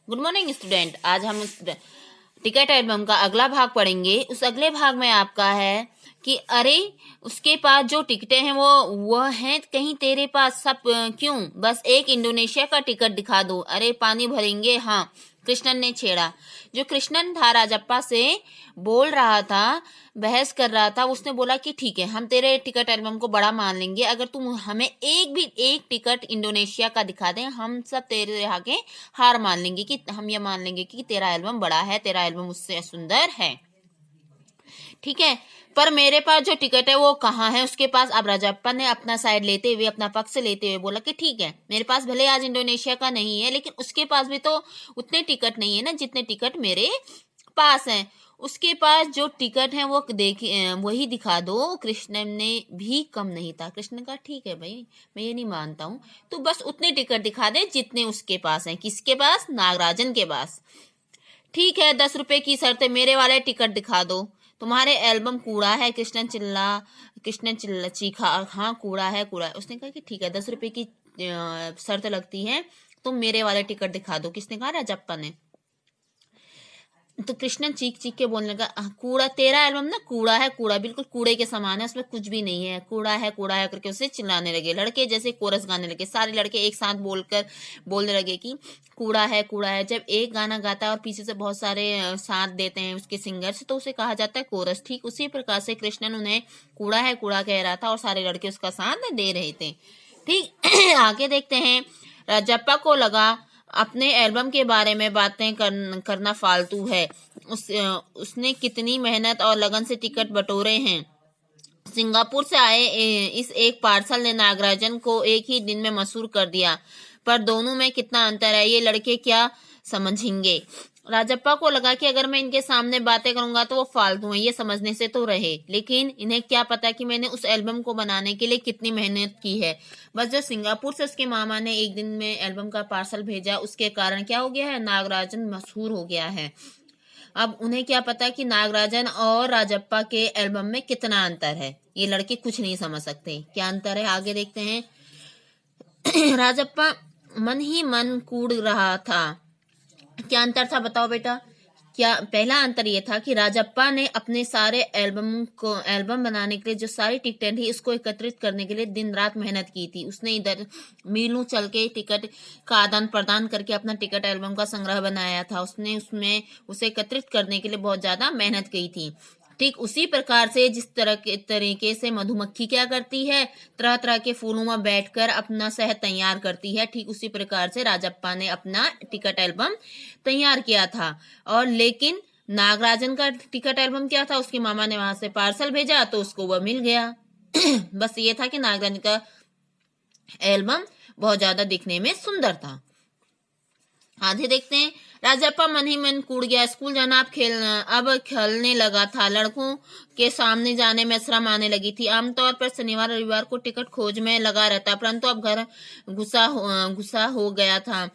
Good morning student. आज हम ticket album का अगला भाग पढ़ेंगे। उस अगले भाग में आपका है कि अरे उसके पास जो टिकटें हैं वो हैं कहीं तेरे पास सब क्यों? बस एक इंडोनेशिया का टिकट दिखा दो। अरे पानी भरेंगे। हाँ, कृष्णन ने छेड़ा। जो कृष्णन था राजप्पा से बोल रहा था, बहस कर रहा था। उसने बोला कि ठीक है, हम तेरे टिकट एल्बम को बड़ा मान लेंगे अगर तुम हमें एक टिकट इंडोनेशिया का दिखा दें। हम सब तेरे आगे हार मान लेंगे कि हम ये मान लेंगे कि तेरा एल्बम बड़ा है, तेरा एल्बम उससे सुंदर है। ठीक है, पर मेरे पास जो टिकट है वो कहाँ है उसके पास? अब राजप्पा ने अपना साइड लेते हुए, अपना पक्ष लेते हुए बोला कि ठीक है, मेरे पास भले आज इंडोनेशिया का नहीं है, लेकिन उसके पास भी तो उतने टिकट नहीं है ना जितने टिकट मेरे पास हैं। उसके पास जो टिकट है वो देखिए, वही दिखा दो। कृष्ण ने भी कम नहीं था। कृष्ण का ठीक है भाई, मैं ये नहीं मानता हूँ, तो बस उतने टिकट दिखा दे जितने उसके पास हैं। किसके पास? नागराजन के पास। ठीक है, 10 रुपए की शर्त है, मेरे वाले टिकट दिखा दो। तुम्हारे एल्बम कूड़ा है। कृष्ण चिल्ला चीखा। हाँ कूड़ा है, कूड़ा है। उसने कहा कि ठीक है, 10 रुपए की शर्त लगती है, तुम मेरे वाले टिकट दिखा दो। किसने कहा? राजप्पा ने। तो कृष्णन चीख चीख के बोलने लगा, कूड़ा तेरा एल्बम ना कूड़ा है, कूड़ा बिल्कुल कूड़े के समान है, उसमें कुछ भी नहीं है, कूड़ा है करके उसे चिल्लाने लगे। लड़के जैसे कोरस गाने लगे, सारे लड़के एक साथ बोलने लगे कि कूड़ा है, कूड़ा है। जब एक गाना गाता है और पीछे से बहुत सारे साथ देते हैं उसके सिंगर्स, तो उसे कहा जाता है कोरस। ठीक उसी प्रकार से कृष्णन उन्हें कूड़ा है, कूड़ा कह रहा था और सारे लड़के उसका साथ दे रहे थे। ठीक आगे देखते हैं। राजप्पा को लगा अपने एल्बम के बारे में बातें करना फालतू है। उसने कितनी मेहनत और लगन से टिकट बटोरे हैं। सिंगापुर से आए इस एक पार्सल ने नागराजन को एक ही दिन में मशहूर कर दिया, पर दोनों में कितना अंतर है, ये लड़के क्या समझेंगे? राजप्पा को लगा कि अगर मैं इनके सामने बातें करूंगा तो वो फालतू हैं, ये समझने से तो रहे, लेकिन इन्हें क्या पता कि मैंने उस एल्बम को बनाने के लिए कितनी मेहनत की है। बस जो सिंगापुर से उसके मामा ने एक दिन में एल्बम का पार्सल भेजा, उसके कारण क्या हो गया है? नागराजन मशहूर हो गया है। अब उन्हें क्या पता कि नागराजन और राजप्पा के एल्बम में कितना अंतर है। ये लड़के कुछ नहीं समझ सकते क्या अंतर है। आगे देखते हैं। राजप्पा मन ही मन कूड़ रहा था। क्या अंतर था बताओ बेटा? क्या पहला अंतर यह था कि राजप्पा ने अपने सारे एल्बम बनाने के लिए जो सारी टिकटें थी उसको एकत्रित करने के लिए दिन रात मेहनत की थी। उसने इधर मीलों चल के टिकट का आदान प्रदान करके अपना टिकट एल्बम का संग्रह बनाया था। उसने उसमें उसे एकत्रित करने के लिए बहुत ज्यादा मेहनत की थी। ठीक उसी प्रकार से जिस तरीके से मधुमक्खी क्या करती है, तरह तरह के फूलों में बैठकर अपना शहद तैयार करती है, ठीक उसी प्रकार से राजप्पा ने अपना टिकट एल्बम तैयार किया था। और लेकिन नागराजन का टिकट एल्बम क्या था? उसकी मामा ने वहां से पार्सल भेजा तो उसको वह मिल गया। बस ये था कि नागराजन का एल्बम बहुत ज्यादा दिखने में सुंदर था। आगे देखते हैं। राजप्पा मन ही मन कूड़ गया। स्कूल जाना अब खेलने लगा था। लड़कों के सामने जाने में शर्म आने लगी थी। आमतौर पर शनिवार रविवार को टिकट खोज में लगा रहता, परंतु अब घर गुस्सा हो गया था।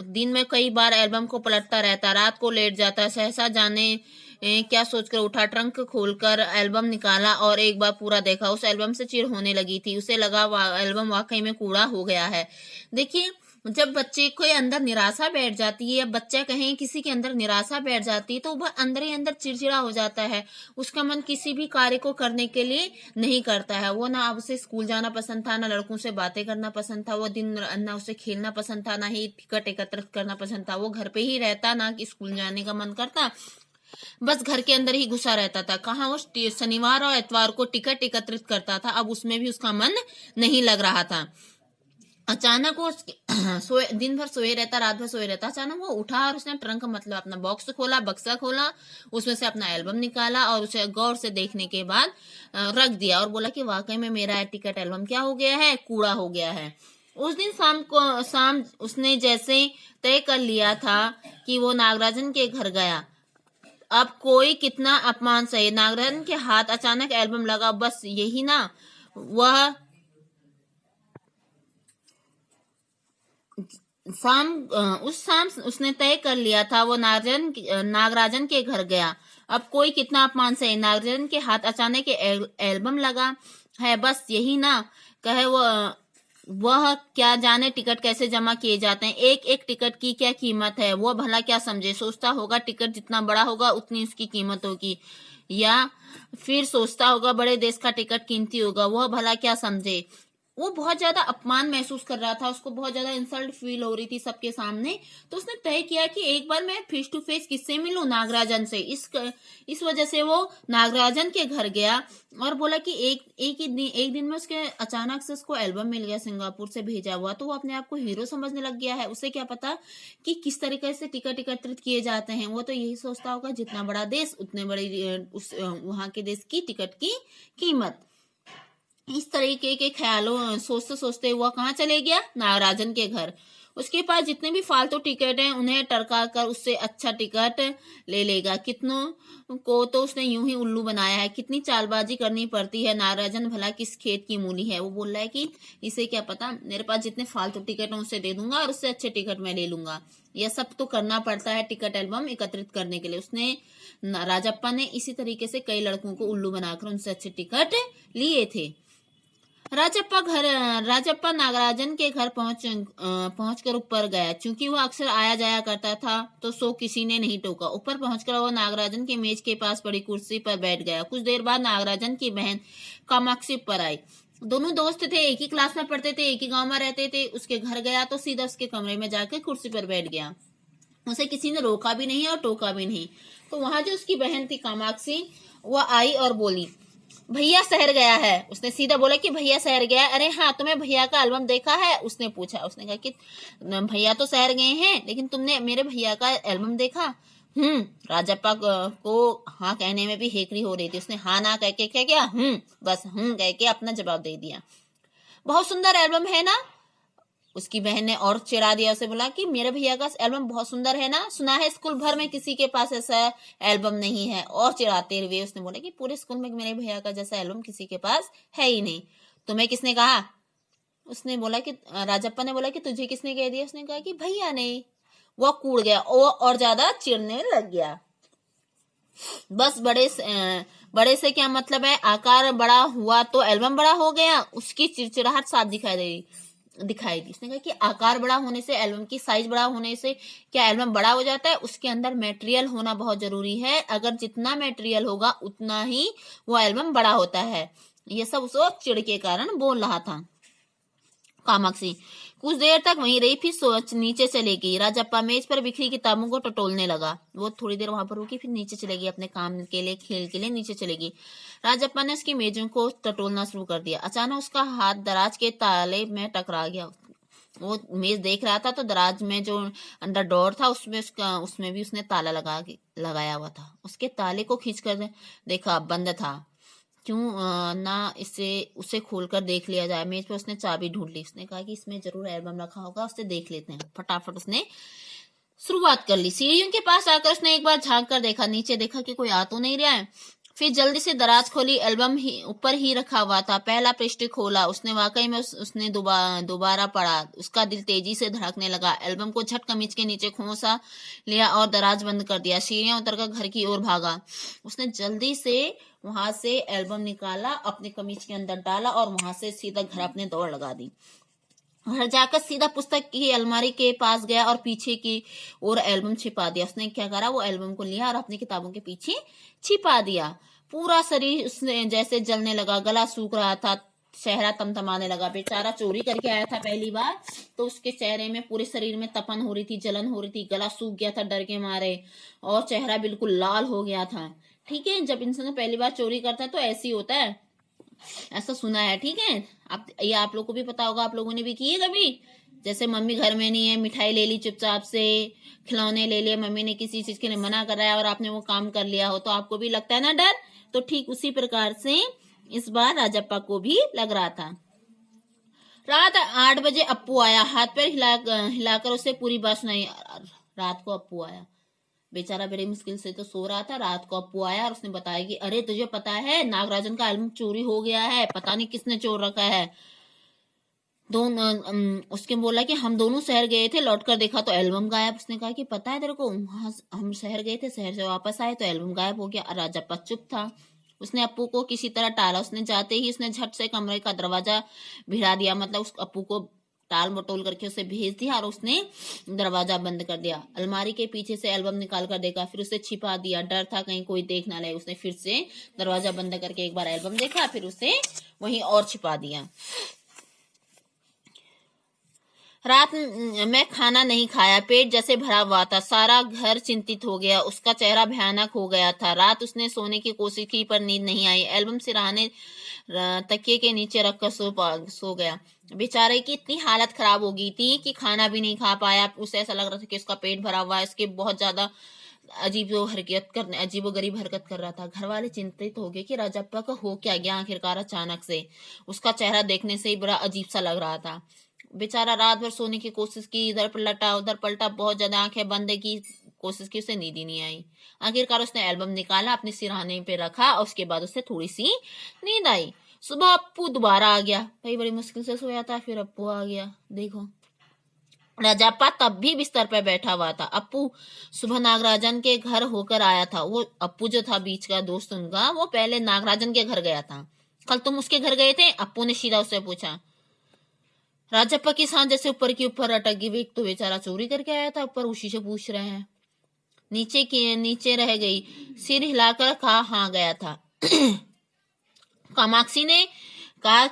दिन में कई बार एल्बम को पलटता रहता, रात को लेट जाता। सहसा जाने क्या सोचकर उठा, ट्रंक खोलकर एल्बम निकाला और एक बार पूरा देखा। उस एल्बम से चिढ़ होने लगी थी। उसे लगा एल्बम वाकई में कूड़ा हो गया है। देखिए, जब बच्चे के अंदर निराशा बैठ जाती है, या बच्चा कहें किसी के अंदर निराशा बैठ जाती है, तो वह अंदर ही अंदर चिड़चिड़ा हो जाता है। उसका मन किसी भी कार्य को करने के लिए नहीं करता है। वो ना अब उसे स्कूल जाना पसंद था, ना लड़कों से बातें करना पसंद था, वो दिन ना उसे खेलना पसंद था, ना ही टिकट एकत्रित करना पसंद था। वो घर पे ही रहता, ना कि स्कूल जाने का मन करता, बस घर के अंदर ही घुसा रहता था। कहाँ वो शनिवार और इतवार को टिकट एकत्रित करता था, अब उसमें भी उसका मन नहीं लग रहा था। अचानक वो दिन भर सोए रहता, रात भर सोए रहता। अचानक वो उठा और उसने ट्रंक मतलब अपना बॉक्स खोला, बक्सा खोला, उसमें से अपना एल्बम निकाला और उसे गौर से देखने के बाद रख दिया और बोला कि वाकई में मेरा टिकट एल्बम क्या हो गया है? कूड़ा हो गया है। उस दिन शाम उसने जैसे तय कर लिया था कि वो नागराजन के घर गया। अब कोई कितना अपमान सहे, नागराजन के हाथ अचानक एल्बम लगा। बस यही ना, वह उस शाम उसने तय कर लिया था वो नागराजन के घर गया। अब कोई कितना अपमान सहे, नागराजन के हाथ अचानक एल्बम लगा है। बस यही ना, कहे वो वह क्या जाने टिकट कैसे जमा किए जाते हैं, एक एक टिकट की क्या कीमत है, वो भला क्या समझे। सोचता होगा टिकट जितना बड़ा होगा उतनी उसकी कीमत होगी, या फिर सोचता होगा बड़े देश का टिकट कीमती होगा, वह भला क्या समझे। वो बहुत ज्यादा अपमान महसूस कर रहा था, उसको बहुत ज्यादा इंसल्ट फील हो रही थी सबके सामने। तो उसने तय किया कि एक बार मैं फेस टू फेस किससे मिलूं, नागराजन से। इस वजह से वो नागराजन के घर गया और बोला कि एक दिन में उसके अचानक से उसको एल्बम मिल गया, सिंगापुर से भेजा हुआ। तो वो अपने आप को हीरो समझने लग गया है। उसे क्या पता कि किस तरीके से टिकट एकत्रित किए जाते हैं। वो तो यही सोचता होगा जितना बड़ा देश उतने बड़ी वहां के देश की टिकट की कीमत। इस तरीके के ख्यालों सोचते सोचते वह कहाँ चले गया, नागराजन के घर। उसके पास जितने भी फालतू टिकट हैं उन्हें टरका कर उससे अच्छा टिकट ले लेगा। कितनों को तो उसने यूं ही उल्लू बनाया है। कितनी चालबाजी करनी पड़ती है। नागराजन भला किस खेत की मूली है। वो बोल रहा है कि इसे क्या पता, मेरे पास जितने फालतू टिकट हैं उससे दे दूंगा और उससे अच्छे टिकट मैं ले लूंगा। यह सब तो करना पड़ता है टिकट एल्बम एकत्रित करने के लिए। उसने राजप्पा ने इसी तरीके से कई लड़कों को उल्लू बनाकर उनसे अच्छे टिकट लिए थे। राजप्पा नागराजन के घर पहुंचकर ऊपर गया। चूंकि वह अक्सर आया जाया करता था तो सो किसी ने नहीं टोका। ऊपर पहुंचकर वह नागराजन के मेज के पास पड़ी कुर्सी पर बैठ गया। कुछ देर बाद नागराजन की बहन कामाक्षी पर आई। दोनों दोस्त थे, एक ही क्लास में पढ़ते थे, एक ही गांव में रहते थे। उसके घर गया तो सीधा उसके कमरे में जाकर कुर्सी पर बैठ गया। उसे किसी ने रोका भी नहीं और टोका भी नहीं। तो वहां जो उसकी बहन थी कामाक्षी, वह आई और बोली, भैया शहर गया है। उसने सीधा बोला कि भैया शहर गया है। अरे हाँ, तुम्हें भैया का एल्बम देखा है, उसने पूछा। उसने कहा कि भैया तो शहर गए हैं, लेकिन तुमने मेरे भैया का एल्बम देखा। राजप्पा को हाँ कहने में भी हेकड़ी हो रही थी। उसने हाँ ना कह के क्या किया, बस कह के अपना जवाब दे दिया। बहुत सुंदर एल्बम है ना। उसकी बहन ने और चिढ़ा दिया। उसे बोला कि मेरे भैया का एल्बम बहुत सुंदर है ना, सुना है स्कूल भर में किसी के पास ऐसा एल्बम नहीं है। और चिढ़ाते हुए उसने बोला कि पूरे स्कूल में मेरे भैया का जैसा एल्बम किसी के पास है ही नहीं। तुम्हें किसने कहा। उसने बोला कि राजप्पा ने बोला कि तुझे किसने कह दिया। उसने कहा कि भैया ने। वो कूद गया और ज्यादा चिढ़ने लग गया। बस बड़े से क्या मतलब है, आकार बड़ा हुआ तो एल्बम बड़ा हो गया। उसकी चिड़चिड़ाहट साफ दिखाई दी। उसने कहा कि आकार बड़ा होने से, एल्बम की साइज बड़ा होने से क्या एल्बम बड़ा हो जाता है। उसके अंदर मटेरियल होना बहुत जरूरी है। अगर जितना मटेरियल होगा उतना ही वो एल्बम बड़ा होता है। ये सब उसको चिड़ के कारण बोल रहा था। कामाक्षी कुछ देर तक वहीं रही, फिर सोच नीचे चले गई। राजप्पा मेज पर बिखरी किताबों को टटोलने लगा। वो थोड़ी देर वहां पर रुकी, फिर नीचे चले गई। अपने काम के लिए, खेल के लिए नीचे चलेगी। राजप्पा ने उसकी मेजों को टटोलना शुरू कर दिया। अचानक उसका हाथ दराज के ताले में टकरा गया। वो मेज देख रहा था तो दराज में जो अंदर डोर था उसमें भी उसने ताला लगाया हुआ था। उसके ताले को खींचकर देखा, बंद था। क्यों ना उसे खोलकर देख लिया जाए। मेज पर उसने चाबी ढूंढ ली। उसने कहा कि इसमें जरूर एल्बम रखा होगा, उससे देख लेते हैं। फटाफट उसने शुरुआत कर ली। सीढ़ियों के पास आकर उसने एक बार झांक कर देखा। नीचे देखा कि कोई आ तो नहीं रहा है। फिर जल्दी से दराज खोली। एल्बम ऊपर ही रखा हुआ था। पहला पृष्ठ खोला। उसने वाकई में उसने दोबारा पढ़ा। उसका दिल तेजी से धड़कने लगा। एल्बम को झट कमीज के नीचे खोसा लिया और दराज बंद कर दिया। सीढ़ियां उतरकर घर की ओर भागा। उसने जल्दी से वहां से एल्बम निकाला, अपने कमीज के अंदर डाला और वहां से सीधा घर अपने दौड़ लगा दी। घर जाकर सीधा पुस्तक की अलमारी के पास गया और पीछे की ओर एल्बम छिपा दिया। उसने क्या करा, वो एल्बम को लिया और अपनी किताबों के पीछे छिपा दिया। पूरा शरीर उसने जैसे जलने लगा, गला सूख रहा था, चेहरा तमतमाने लगा। बेचारा चोरी करके आया था पहली बार, तो उसके चेहरे में, पूरे शरीर में तपन हो रही थी, जलन हो रही थी, गला सूख गया था डर के मारे और चेहरा बिल्कुल लाल हो गया था। ठीक है, जब इंसान पहली बार चोरी करता है तो ऐसे ही होता है, ऐसा सुना है। ठीक है, ये आप लोग को भी पता होगा, आप लोगों ने भी की है कभी। जैसे मम्मी घर में नहीं है, मिठाई ले ली चुपचाप से, खिलौने ले लिए, मम्मी ने किसी चीज के लिए मना कराया और आपने वो काम कर लिया हो, तो आपको भी लगता है ना डर। तो ठीक उसी प्रकार से इस बार राजप्पा को भी लग रहा था। रात 8 बजे अप्पू आया। हाथ पैर हिलाकर उसे पूरी बात सुनाई। रात को अप्पू आया। बेचारा बड़ी मुश्किल से तो सो रहा था। रात को अप्पू आया और उसने बताया कि अरे तुझे पता है नागराजन का एल्बम चोरी हो गया है, पता नहीं किसने चोर रखा है। उसके बोला कि हम दोनों शहर गए थे, लौटकर देखा तो एल्बम गायब। उसने कहा कि पता है तेरे को, वहां हम शहर गए थे, शहर से वापस आए तो एल्बम गायब हो गया। राजप्पा चुप था। उसने अप्पू को किसी तरह टाला। उसने जाते ही उसने झट से कमरे का दरवाजा भिड़ा दिया, मतलब उस अप्पू को टाल मटोल करके उसे भेज दिया और उसने दरवाजा बंद कर दिया। अलमारी के पीछे से एल्बम निकाल कर देखा, फिर उसे छिपा दिया। डर था कहीं कोई देख ना ले। उसने फिर से दरवाजा बंद करके एक बार एल्बम देखा, फिर उसे वहीं और छिपा दिया। रात में खाना नहीं खाया, पेट जैसे भरा हुआ था। सारा घर चिंतित हो गया, उसका चेहरा भयानक हो गया था। रात उसने सोने की कोशिश की पर नींद नहीं आई। एल्बम सिरहाने तकिए के नीचे रखकर सो गया। बेचारे की इतनी हालत खराब हो गई थी कि खाना भी नहीं खा पाया। उसे ऐसा लग रहा था कि उसका पेट भरा हुआ है। इसके बहुत ज्यादा अजीबो गरीब हरकत कर रहा था। घर वाले चिंतित हो गए कि राजप्पा को हो क्या गया आखिरकार अचानक से। उसका चेहरा देखने से ही बड़ा अजीब सा लग रहा था। बेचारा रात भर सोने की कोशिश की, इधर पलटा उधर पलटा, बहुत ज्यादा आंखें बंद की कोशिश की, उसे नींद ही नहीं आई। आखिरकार उसने एल्बम निकाला, अपने सिरहाने पे रखा और उसके बाद उसे थोड़ी सी नींद आई। सुबह अप्पू दोबारा आ गया। भाई बड़ी मुश्किल से सोया था, फिर अप्पू आ गया। देखो राजप्पा तब भी बिस्तर पर बैठा हुआ था। अप्पू सुबह नागराजन के घर होकर आया था। वो अप्पू जो था बीच का दोस्त उनका, वो पहले नागराजन के घर गया था। कल तुम उसके घर गए थे? अप्पू ने सीधा उससे पूछा। राजप्पा की सांस जैसे ऊपर की ऊपर अटक गई। एक तो बेचारा चोरी करके आया था, ऊपर उसी से पूछ रहे हैं। नीचे रह गई, सिर हिलाकर कहा हाँ गया था। कामाक्षी ने कहा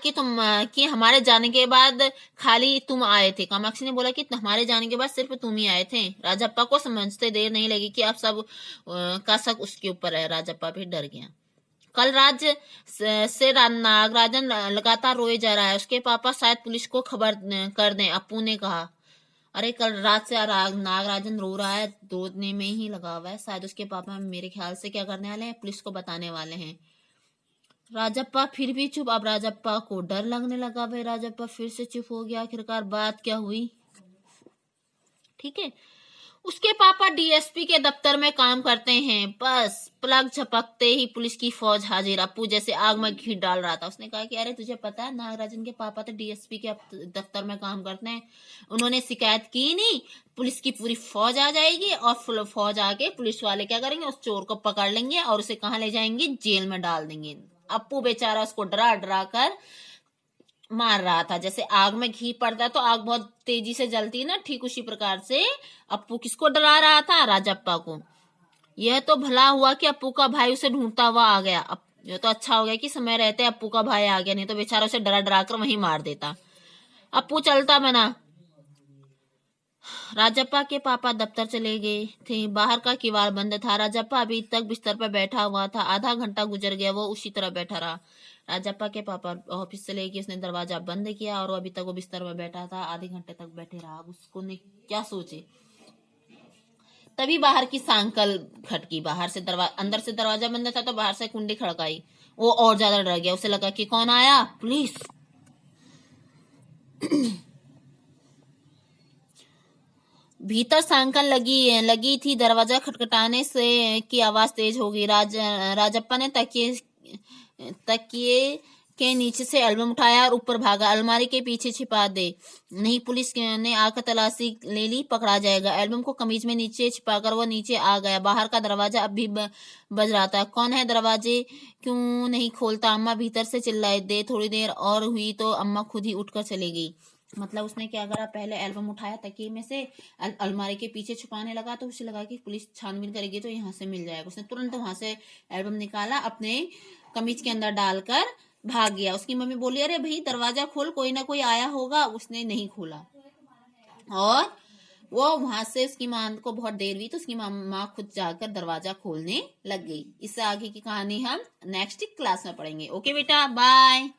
कि हमारे जाने के बाद खाली तुम आए थे। कामाक्षी ने बोला कि हमारे जाने के बाद सिर्फ तुम ही आए थे। राजप्पा को समझते देर नहीं लगी कि अब सब का शक उसके ऊपर है। राजप्पा भी डर गया। कल रात से नागराजन लगातार रोए जा रहा है। उसके पापा शायद पुलिस को खबर कर दें, अप्पू ने कहा। अरे कल रात से नागराजन रो रहा है, रोने में ही लगा हुआ है। शायद उसके पापा मेरे ख्याल से क्या करने वाले हैं, पुलिस को बताने वाले हैं। राजप्पा फिर भी चुप। अब राजप्पा को डर लगने लगा। भाई राजप्पा फिर से चुप हो गया। आखिरकार बात क्या हुई? ठीक है, उसके पापा डीएसपी के दफ्तर में काम करते हैं। बस पलक झपकते ही पुलिस की फौज हाजिर। अप्पू जैसे आग में घी डाल रहा था। उसने कहा कि अरे तुझे पता है नागराजन के पापा तो डीएसपी के दफ्तर में काम करते हैं। उन्होंने शिकायत की नहीं, पुलिस की पूरी फौज आ जाएगी और फौज आके पुलिस वाले क्या करेंगे, उस चोर को पकड़ लेंगे और उसे कहाँ ले जाएंगे, जेल में डाल देंगे। अप्पू बेचारा उसको डरा डरा कर मार रहा था। जैसे आग में घी पड़ता तो आग बहुत तेजी से जलती है ना, ठीक उसी प्रकार से अप्पू किसको डरा रहा था, राजप्पा को। यह तो भला हुआ कि अप्पू का भाई उसे ढूंढता हुआ आ गया। यह तो अच्छा हो गया कि समय रहते अप्पू का भाई आ गया, नहीं तो बेचारा उसे डरा डरा कर वहीं मार देता। अप्पू चलता बना। राजप्पा के पापा दफ्तर चले गए थे। बाहर का किवाड़ बंद था। राजप्पा अभी तक बिस्तर पर बैठा हुआ था। आधा घंटा गुजर गया, वो उसी तरह बैठा रहा। राजप्पा के पापा ऑफिस चले गए। उसने दरवाजा बंद किया और अभी तक वो बिस्तर पर बैठा था। आधे घंटे तक बैठे रहा। उसको ने क्या सोचे, तभी बाहर की सांकल खटकी। बाहर से अंदर से दरवाजा बंद था तो बाहर से कुंडी खड़काई। वो और ज्यादा डर गया। उसे लगा कि कौन आया, पुलिस। भीतर सांकल लगी थी। दरवाजा खटखटाने से की आवाज तेज हो गई। राजप्पा ने तकिए के नीचे से एल्बम उठाया और ऊपर भागा। अलमारी के पीछे छिपा दे, नहीं पुलिस ने आकर तलाशी ले ली, पकड़ा जाएगा। एल्बम को कमीज में नीचे छिपाकर वो नीचे आ गया। बाहर का दरवाजा अब भी बज रहा था। कौन है, दरवाजे क्यों नहीं खोलता? अम्मा भीतर से चिल्लाई। दे थोड़ी देर और हुई तो अम्मा खुद ही उठकर चली गई। मतलब उसने क्या करा, पहले एल्बम उठाया तकिए में से, अलमारी के पीछे छुपाने लगा तो उसे लगा कि पुलिस छानबीन करेगी तो यहाँ से मिल जाएगा। उसने तुरंत वहां से एल्बम निकाला, अपने कमीज के अंदर डालकर भाग गया। उसकी मम्मी बोली अरे भाई दरवाजा खोल, कोई ना कोई आया होगा। उसने नहीं खोला और वो वहां से, उसकी माँ को बहुत देर हुई तो उसकी माँ खुद जाकर दरवाजा खोलने लग गई। इससे आगे की कहानी हम नेक्स्ट क्लास में पढ़ेंगे। ओके बेटा, बाय।